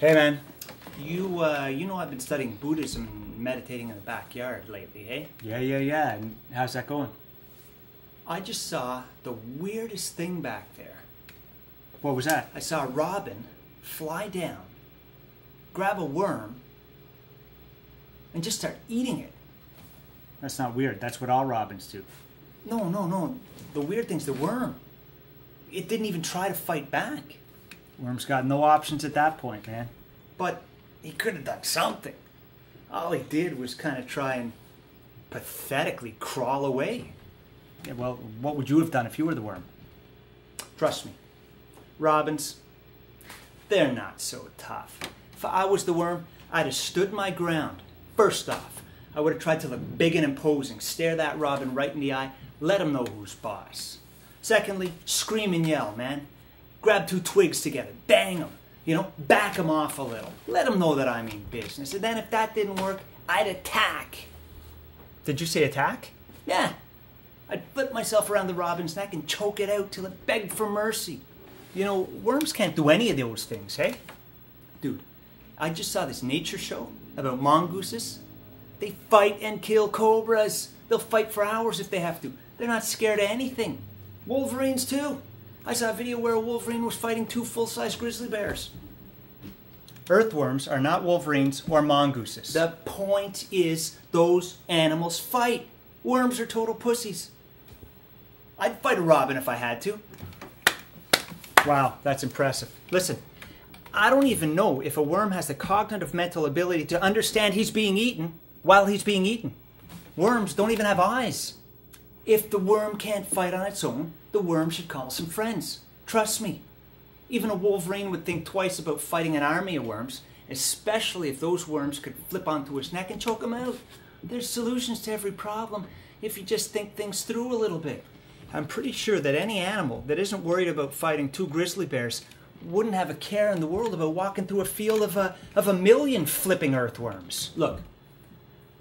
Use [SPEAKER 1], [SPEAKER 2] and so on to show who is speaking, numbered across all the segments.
[SPEAKER 1] Hey, man.
[SPEAKER 2] You know I've been studying Buddhism and meditating in the backyard lately, hey?
[SPEAKER 1] Yeah. And how's that going?
[SPEAKER 2] I just saw the weirdest thing back there.
[SPEAKER 1] What was that?
[SPEAKER 2] I saw a robin fly down, grab a worm, and just start eating it.
[SPEAKER 1] That's not weird. That's what all robins do.
[SPEAKER 2] No. The weird thing's the worm. It didn't even try to fight back.
[SPEAKER 1] Worm's got no options at that point, man.
[SPEAKER 2] But he could have done something. All he did was kind of try and pathetically crawl away.
[SPEAKER 1] Yeah, well, what would you have done if you were the worm?
[SPEAKER 2] Trust me, robins, they're not so tough. If I was the worm, I'd have stood my ground. First off, I would have tried to look big and imposing, stare that robin right in the eye, let him know who's boss. Secondly, scream and yell, man. Grab two twigs together, bang them, back them off a little. Let them know that I mean business. And then if that didn't work, I'd attack.
[SPEAKER 1] Did you say attack?
[SPEAKER 2] Yeah. I'd flip myself around the robin's neck and choke it out till it begged for mercy. Worms can't do any of those things, hey? Dude, I just saw this nature show about mongooses. They fight and kill cobras. They'll fight for hours if they have to. They're not scared of anything. Wolverines too. I saw a video where a wolverine was fighting two full-size grizzly bears.
[SPEAKER 1] Earthworms are not wolverines or mongooses.
[SPEAKER 2] The point is, those animals fight. Worms are total pussies. I'd fight a robin if I had to.
[SPEAKER 1] Wow, that's impressive.
[SPEAKER 2] Listen, I don't even know if a worm has the cognitive mental ability to understand he's being eaten while he's being eaten. Worms don't even have eyes. If the worm can't fight on its own, the worm should call some friends. Trust me. Even a wolverine would think twice about fighting an army of worms, especially if those worms could flip onto his neck and choke him out. There's solutions to every problem if you just think things through a little bit. I'm pretty sure that any animal that isn't worried about fighting two grizzly bears wouldn't have a care in the world about walking through a field of a million flipping earthworms. Look,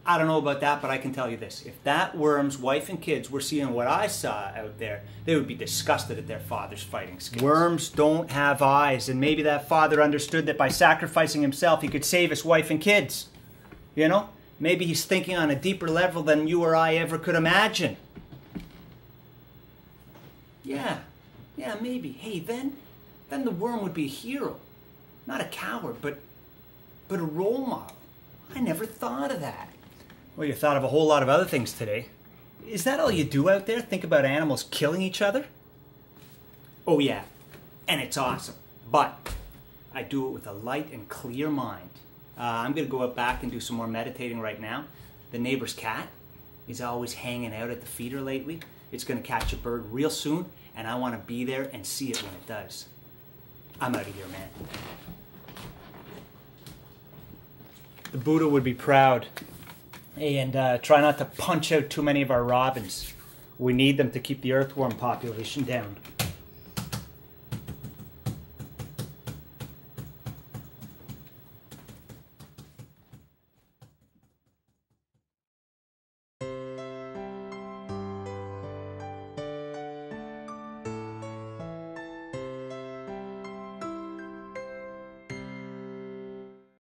[SPEAKER 2] I don't know about that, but I can tell you this. If that worm's wife and kids were seeing what I saw out there, they would be disgusted at their father's fighting skills.
[SPEAKER 1] Worms don't have eyes, and maybe that father understood that by sacrificing himself, he could save his wife and kids. Maybe he's thinking on a deeper level than you or I ever could imagine.
[SPEAKER 2] Yeah, maybe. Hey, then the worm would be a hero. Not a coward, but a role model. I never thought of that.
[SPEAKER 1] Well, you thought of a whole lot of other things today. Is that all you do out there? Think about animals killing each other?
[SPEAKER 2] Oh yeah, and it's awesome. But I do it with a light and clear mind. I'm going to go out back and do some more meditating right now. The neighbor's cat is always hanging out at the feeder lately. It's going to catch a bird real soon, and I want to be there and see it when it does. I'm out of here, man.
[SPEAKER 1] The Buddha would be proud. Hey, and try not to punch out too many of our robins. We need them to keep the earthworm population down.